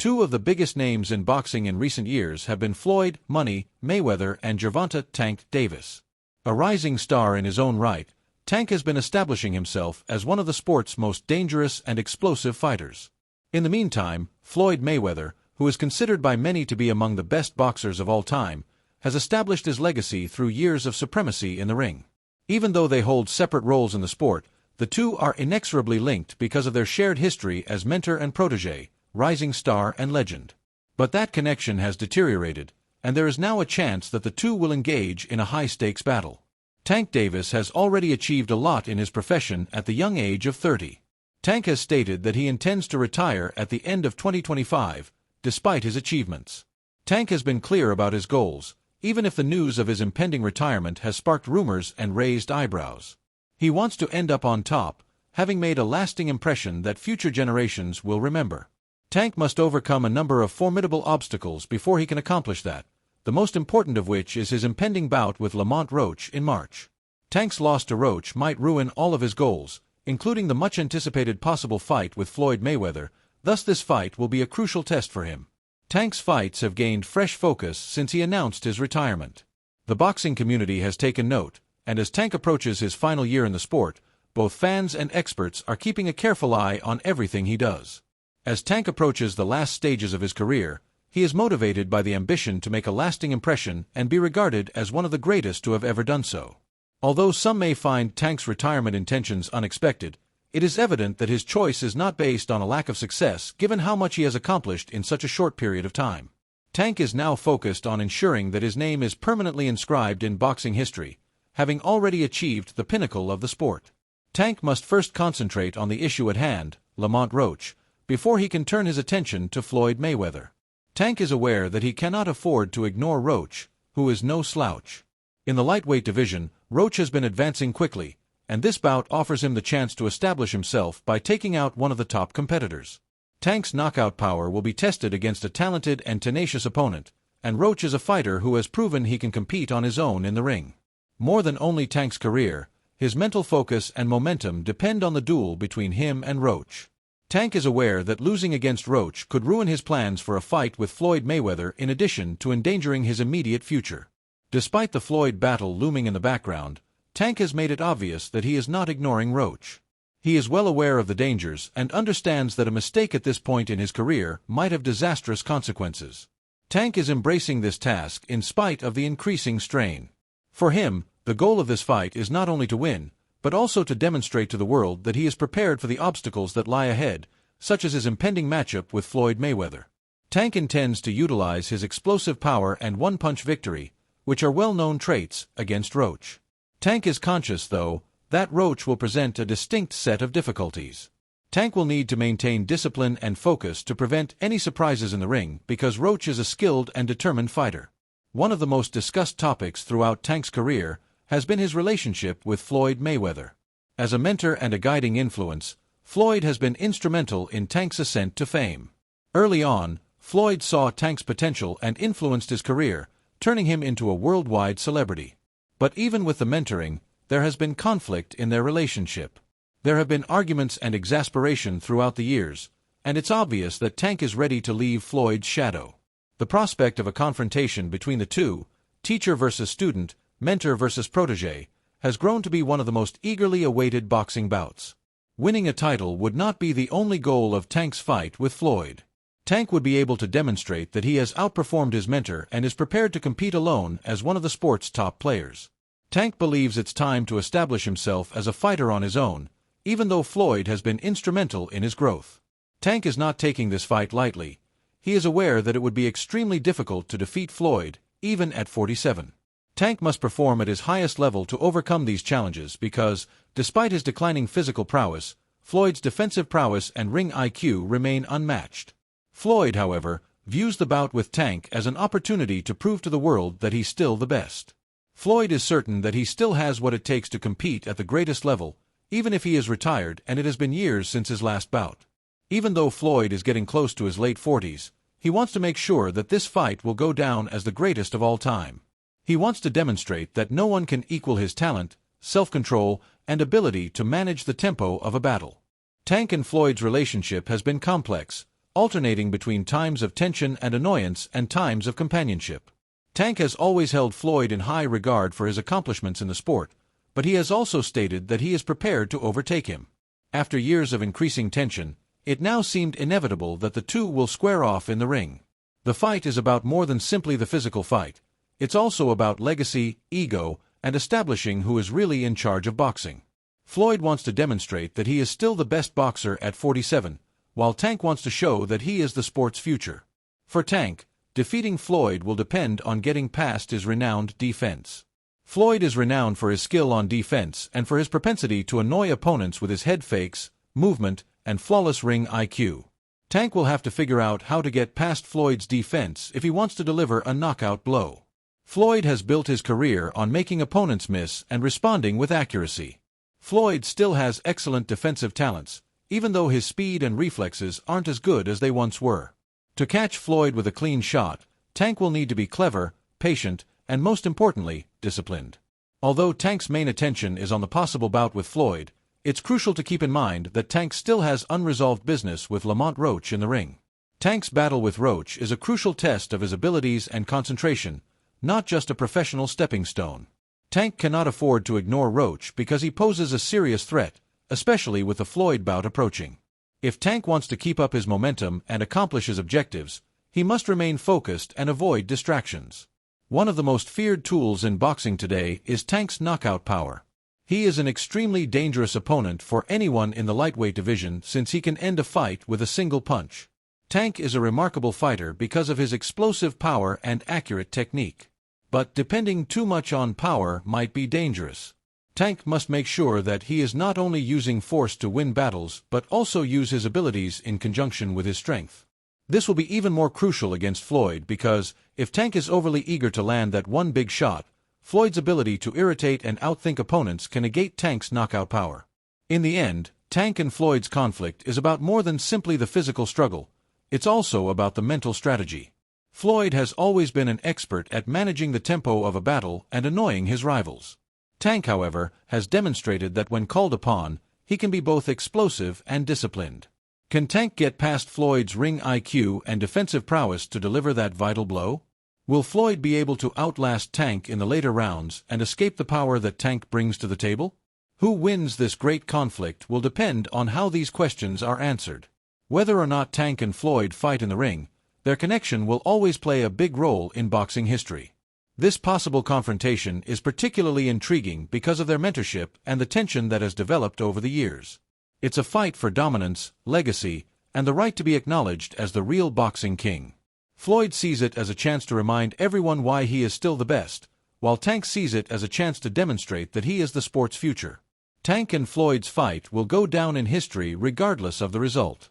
Two of the biggest names in boxing in recent years have been Floyd "Money" Mayweather and Gervonta "Tank" Davis. A rising star in his own right, Tank has been establishing himself as one of the sport's most dangerous and explosive fighters. In the meantime, Floyd Mayweather, who is considered by many to be among the best boxers of all time, has established his legacy through years of supremacy in the ring. Even though they hold separate roles in the sport, the two are inexorably linked because of their shared history as mentor and protege, rising star and legend. But that connection has deteriorated, and there is now a chance that the two will engage in a high-stakes battle. Tank Davis has already achieved a lot in his profession at the young age of 30. Tank has stated that he intends to retire at the end of 2025, despite his achievements. Tank has been clear about his goals, even if the news of his impending retirement has sparked rumors and raised eyebrows. He wants to end up on top, having made a lasting impression that future generations will remember. Tank must overcome a number of formidable obstacles before he can accomplish that, the most important of which is his impending bout with Lamont Roach in March. Tank's loss to Roach might ruin all of his goals, including the much-anticipated possible fight with Floyd Mayweather, thus this fight will be a crucial test for him. Tank's fights have gained fresh focus since he announced his retirement. The boxing community has taken note, and as Tank approaches his final year in the sport, both fans and experts are keeping a careful eye on everything he does. As Tank approaches the last stages of his career, he is motivated by the ambition to make a lasting impression and be regarded as one of the greatest to have ever done so. Although some may find Tank's retirement intentions unexpected, it is evident that his choice is not based on a lack of success given how much he has accomplished in such a short period of time. Tank is now focused on ensuring that his name is permanently inscribed in boxing history, having already achieved the pinnacle of the sport. Tank must first concentrate on the issue at hand, Lamont Roach, before he can turn his attention to Floyd Mayweather. Tank is aware that he cannot afford to ignore Roach, who is no slouch. In the lightweight division, Roach has been advancing quickly, and this bout offers him the chance to establish himself by taking out one of the top competitors. Tank's knockout power will be tested against a talented and tenacious opponent, and Roach is a fighter who has proven he can compete on his own in the ring. More than only Tank's career, his mental focus and momentum depend on the duel between him and Roach. Tank is aware that losing against Roach could ruin his plans for a fight with Floyd Mayweather in addition to endangering his immediate future. Despite the Floyd battle looming in the background, Tank has made it obvious that he is not ignoring Roach. He is well aware of the dangers and understands that a mistake at this point in his career might have disastrous consequences. Tank is embracing this task in spite of the increasing strain. For him, the goal of this fight is not only to win, but also to demonstrate to the world that he is prepared for the obstacles that lie ahead, such as his impending matchup with Floyd Mayweather. Tank intends to utilize his explosive power and one-punch victory, which are well-known traits, against Roach. Tank is conscious, though, that Roach will present a distinct set of difficulties. Tank will need to maintain discipline and focus to prevent any surprises in the ring because Roach is a skilled and determined fighter. One of the most discussed topics throughout Tank's career has been his relationship with Floyd Mayweather. As a mentor and a guiding influence, Floyd has been instrumental in Tank's ascent to fame. Early on, Floyd saw Tank's potential and influenced his career, turning him into a worldwide celebrity. But even with the mentoring, there has been conflict in their relationship. There have been arguments and exasperation throughout the years, and it's obvious that Tank is ready to leave Floyd's shadow. The prospect of a confrontation between the two, teacher versus student, mentor versus protege, has grown to be one of the most eagerly awaited boxing bouts. Winning a title would not be the only goal of Tank's fight with Floyd. Tank would be able to demonstrate that he has outperformed his mentor and is prepared to compete alone as one of the sport's top players. Tank believes it's time to establish himself as a fighter on his own, even though Floyd has been instrumental in his growth. Tank is not taking this fight lightly. He is aware that it would be extremely difficult to defeat Floyd, even at 47. Tank must perform at his highest level to overcome these challenges because, despite his declining physical prowess, Floyd's defensive prowess and ring IQ remain unmatched. Floyd, however, views the bout with Tank as an opportunity to prove to the world that he's still the best. Floyd is certain that he still has what it takes to compete at the greatest level, even if he is retired and it has been years since his last bout. Even though Floyd is getting close to his late 40s, he wants to make sure that this fight will go down as the greatest of all time. He wants to demonstrate that no one can equal his talent, self-control, and ability to manage the tempo of a battle. Tank and Floyd's relationship has been complex, alternating between times of tension and annoyance and times of companionship. Tank has always held Floyd in high regard for his accomplishments in the sport, but he has also stated that he is prepared to overtake him. After years of increasing tension, it now seemed inevitable that the two will square off in the ring. The fight is about more than simply the physical fight. It's also about legacy, ego, and establishing who is really in charge of boxing. Floyd wants to demonstrate that he is still the best boxer at 47, while Tank wants to show that he is the sport's future. For Tank, defeating Floyd will depend on getting past his renowned defense. Floyd is renowned for his skill on defense and for his propensity to annoy opponents with his head fakes, movement, and flawless ring IQ. Tank will have to figure out how to get past Floyd's defense if he wants to deliver a knockout blow. Floyd has built his career on making opponents miss and responding with accuracy. Floyd still has excellent defensive talents, even though his speed and reflexes aren't as good as they once were. To catch Floyd with a clean shot, Tank will need to be clever, patient, and most importantly, disciplined. Although Tank's main attention is on the possible bout with Floyd, it's crucial to keep in mind that Tank still has unresolved business with Lamont Roach in the ring. Tank's battle with Roach is a crucial test of his abilities and concentration, not just a professional stepping stone. Tank cannot afford to ignore Roach because he poses a serious threat, especially with the Floyd bout approaching. If Tank wants to keep up his momentum and accomplish his objectives, he must remain focused and avoid distractions. One of the most feared tools in boxing today is Tank's knockout power. He is an extremely dangerous opponent for anyone in the lightweight division since he can end a fight with a single punch. Tank is a remarkable fighter because of his explosive power and accurate technique. But depending too much on power might be dangerous. Tank must make sure that he is not only using force to win battles but also use his abilities in conjunction with his strength. This will be even more crucial against Floyd because, if Tank is overly eager to land that one big shot, Floyd's ability to irritate and outthink opponents can negate Tank's knockout power. In the end, Tank and Floyd's conflict is about more than simply the physical struggle. It's also about the mental strategy. Floyd has always been an expert at managing the tempo of a battle and annoying his rivals. Tank, however, has demonstrated that when called upon, he can be both explosive and disciplined. Can Tank get past Floyd's ring IQ and defensive prowess to deliver that vital blow? Will Floyd be able to outlast Tank in the later rounds and escape the power that Tank brings to the table? Who wins this great conflict will depend on how these questions are answered. Whether or not Tank and Floyd fight in the ring, their connection will always play a big role in boxing history. This possible confrontation is particularly intriguing because of their mentorship and the tension that has developed over the years. It's a fight for dominance, legacy, and the right to be acknowledged as the real boxing king. Floyd sees it as a chance to remind everyone why he is still the best, while Tank sees it as a chance to demonstrate that he is the sport's future. Tank and Floyd's fight will go down in history regardless of the result.